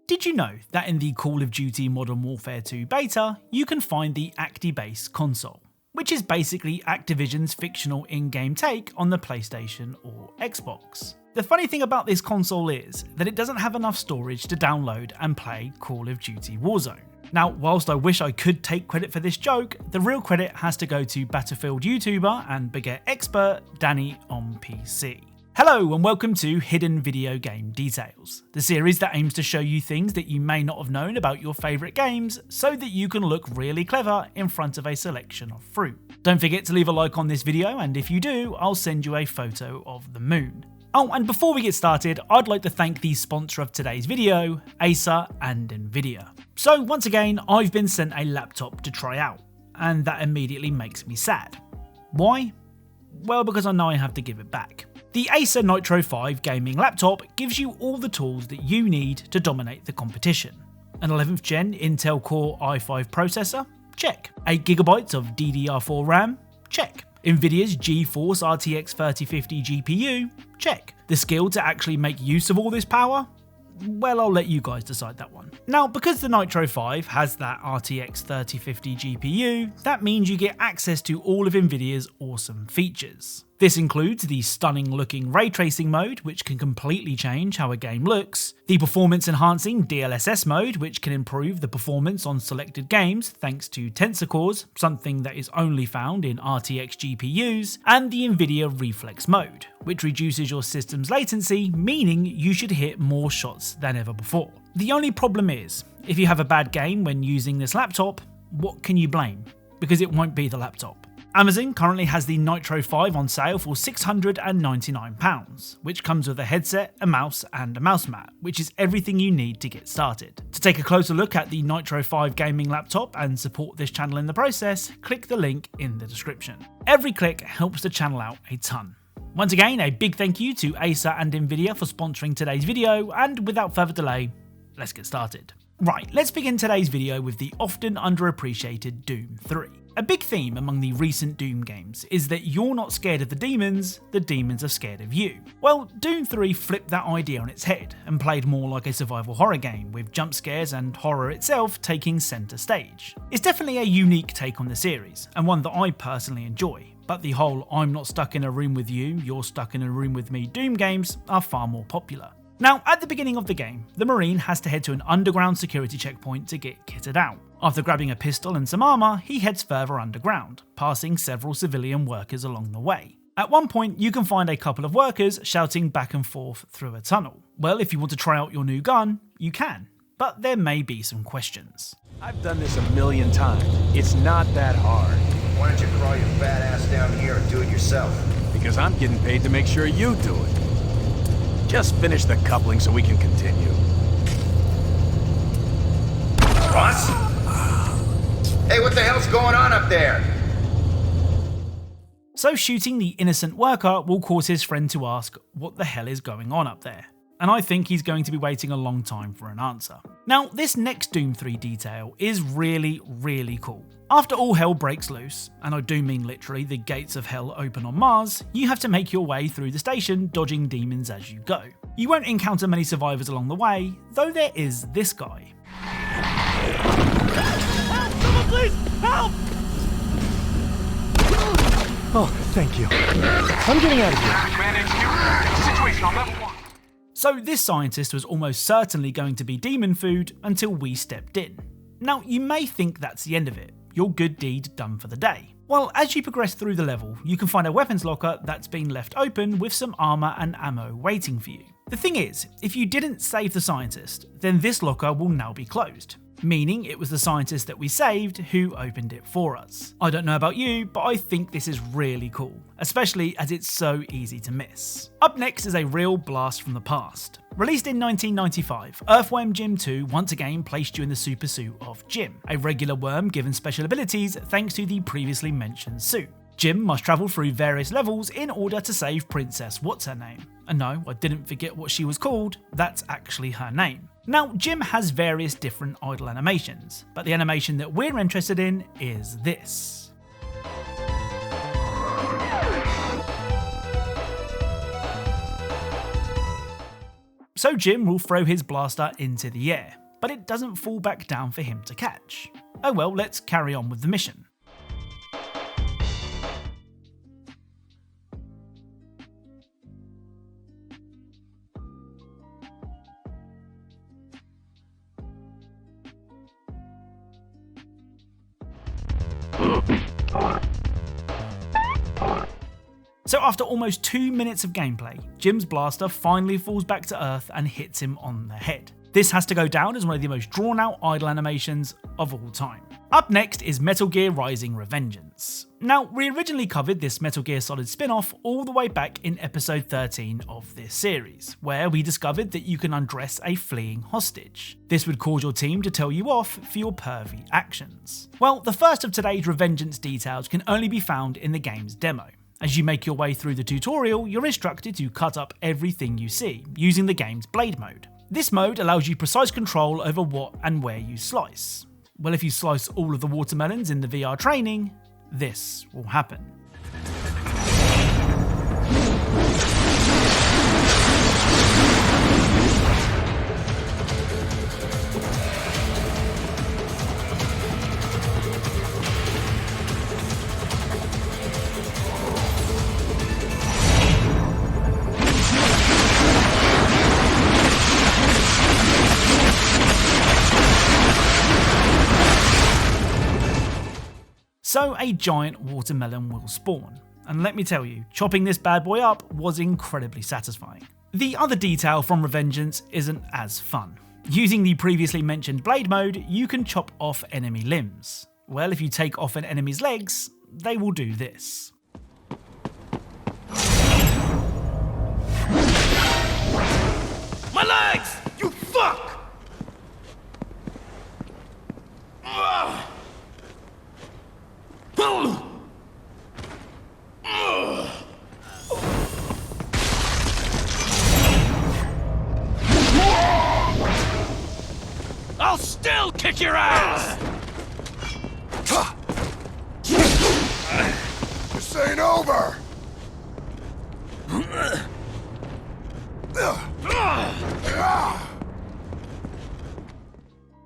Did you know that in the Call of Duty Modern Warfare 2 beta, you can find the Acti-Base console, which is basically Activision's fictional in-game take on the PlayStation or Xbox. The funny thing about this console is that it doesn't have enough storage to download and play Call of Duty Warzone. Now, whilst I wish I could take credit for this joke, the real credit has to go to Battlefield YouTuber and baguette expert Danny on PC. Hello and welcome to Hidden Video Game Details, the series that aims to show you things that you may not have known about your favourite games so that you can look really clever in front of a selection of fruit. Don't forget to leave a like on this video, and if you do, I'll send you a photo of the moon. Oh, and before we get started, I'd like to thank the sponsor of today's video, Acer and Nvidia. So once again, I've been sent a laptop to try out, and that immediately makes me sad. Why? Well, because I know I have to give it back. The Acer Nitro 5 gaming laptop gives you all the tools that you need to dominate the competition. An 11th gen Intel Core i5 processor? Check. 8GB of DDR4 RAM? Check. Nvidia's GeForce RTX 3050 GPU? Check. The skill to actually make use of all this power? Well, I'll let you guys decide that one. Now, because the Nitro 5 has that RTX 3050 GPU, that means you get access to all of Nvidia's awesome features. This includes the stunning looking ray tracing mode, which can completely change how a game looks, the performance enhancing DLSS mode, which can improve the performance on selected games thanks to tensor cores, something that is only found in RTX GPUs, and the Nvidia Reflex mode, which reduces your system's latency, meaning you should hit more shots than ever before. The only problem is, if you have a bad game when using this laptop, what can you blame? Because it won't be the laptop. Amazon currently has the Nitro 5 on sale for £699, which comes with a headset, a mouse and a mouse mat, which is everything you need to get started. To take a closer look at the Nitro 5 gaming laptop and support this channel in the process, click the link in the description. Every click helps the channel out a ton. Once again, a big thank you to Acer and Nvidia for sponsoring today's video, and without further delay, let's get started. Right, let's begin today's video with the often underappreciated Doom 3. A big theme among the recent Doom games is that you're not scared of the demons are scared of you. Well, Doom 3 flipped that idea on its head and played more like a survival horror game, with jump scares and horror itself taking centre stage. It's definitely a unique take on the series, and one that I personally enjoy, but the whole I'm not stuck in a room with you, you're stuck in a room with me Doom games are far more popular. Now, at the beginning of the game, the Marine has to head to an underground security checkpoint to get kitted out. After grabbing a pistol and some armour, he heads further underground, passing several civilian workers along the way. At one point, you can find a couple of workers shouting back and forth through a tunnel. Well, if you want to try out your new gun, you can, but there may be some questions. I've done this 1,000,000 times. It's not that hard. Why don't you crawl your fat ass down here and do it yourself? Because I'm getting paid to make sure you do it. Just finish the coupling so we can continue. Boss? Hey, what the hell's going on up there? So shooting the innocent worker will cause his friend to ask what the hell is going on up there, and I think he's going to be waiting a long time for an answer. Now, this next Doom 3 detail is really cool. After all hell breaks loose, and I do mean literally the gates of hell open on Mars, you have to make your way through the station dodging demons as you go. You won't encounter many survivors along the way, though there is this guy. Help! Someone please! Help! Oh, thank you. I'm getting out of here. Situation on level 1. So this scientist was almost certainly going to be demon food until we stepped in. Now, you may think that's the end of it, your good deed done for the day. Well, as you progress through the level, you can find a weapons locker that's been left open with some armour and ammo waiting for you. The thing is, if you didn't save the scientist, then this locker will now be closed, meaning it was the scientist that we saved who opened it for us. I don't know about you, but I think this is really cool, especially as it's so easy to miss. Up next is a real blast from the past. Released in 1995, Earthworm Jim 2 once again placed you in the super suit of Jim, a regular worm given special abilities thanks to the previously mentioned suit. Jim must travel through various levels in order to save Princess What's-Her-Name. And no, I didn't forget what she was called, that's actually her name. Now, Jim has various different idle animations, but the animation that we're interested in is this. so Jim will throw his blaster into the air, but it doesn't fall back down for him to catch. Oh well, let's carry on with the mission. So after almost 2 minutes of gameplay, Jim's blaster finally falls back to Earth and hits him on the head. This has to go down as one of the most drawn out idle animations of all time. Up next is Metal Gear Rising Revengance. Now, we originally covered this Metal Gear Solid spin-off all the way back in episode 13 of this series, where we discovered that you can undress a fleeing hostage. This would cause your team to tell you off for your pervy actions. Well, the first of today's Revengeance details can only be found in the game's demo. As you make your way through the tutorial, you're instructed to cut up everything you see, using the game's blade mode. This mode allows you precise control over what and where you slice. Well, if you slice all of the watermelons in the VR training, this will happen. So a giant watermelon will spawn, and let me tell you, chopping this bad boy up was incredibly satisfying. The other detail from Revengeance isn't as fun. Using the previously mentioned blade mode, you can chop off enemy limbs. Well, if you take off an enemy's legs, they will do this. My legs! You fuck! I'll still kick your ass! This ain't over!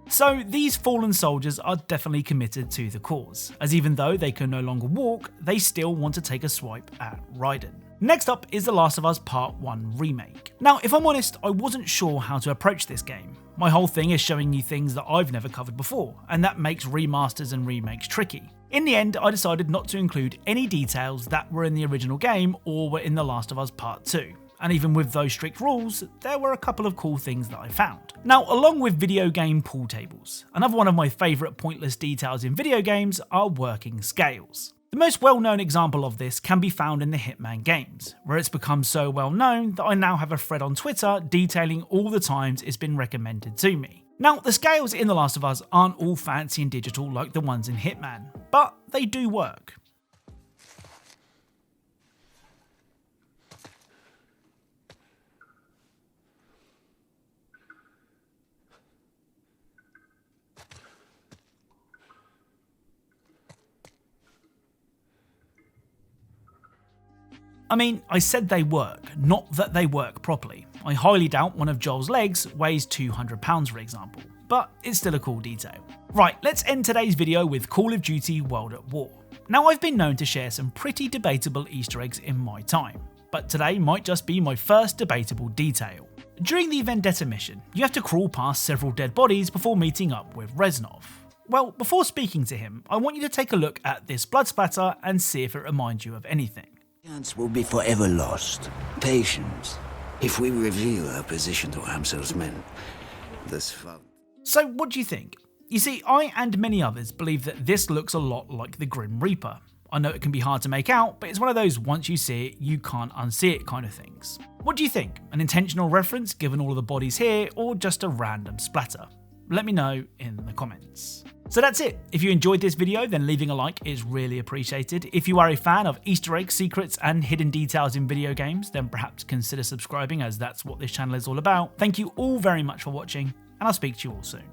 So these fallen soldiers are definitely committed to the cause, as even though they can no longer walk, they still want to take a swipe at Raiden. Next up is The Last of Us Part 1 Remake. Now, if I'm honest, I wasn't sure how to approach this game. My whole thing is showing you things that I've never covered before, and that makes remasters and remakes tricky. In the end, I decided not to include any details that were in the original game or were in The Last of Us Part 2. And even with those strict rules, there were a couple of cool things that I found. Now, along with video game pool tables, another one of my favourite pointless details in video games are working scales. The most well-known example of this can be found in the Hitman games, where it's become so well known that I now have a thread on Twitter detailing all the times it's been recommended to me. Now, the scales in The Last of Us aren't all fancy and digital like the ones in Hitman, but they do work. I mean, I said they work, not that they work properly. I highly doubt one of Joel's legs weighs 200 pounds, for example, but it's still a cool detail. Right, let's end today's video with Call of Duty World at War. Now, I've been known to share some pretty debatable Easter eggs in my time, but today might just be my first debatable detail. During the Vendetta mission, you have to crawl past several dead bodies before meeting up with Reznov. Well, before speaking to him, I want you to take a look at this blood splatter and see if it reminds you of anything. Chance will be forever lost. Patience. If we reveal our position to Amso's men, this fun. So what do you think? You see, I and many others believe that this looks a lot like the Grim Reaper. I know it can be hard to make out, but it's one of those once you see it, you can't unsee it kind of things. What do you think? An intentional reference given all of the bodies here, or just a random splatter? Let me know in the comments. So that's it. If you enjoyed this video, then leaving a like is really appreciated. If you are a fan of Easter eggs, secrets, and hidden details in video games, then perhaps consider subscribing, as that's what this channel is all about. Thank you all very much for watching, and I'll speak to you all soon.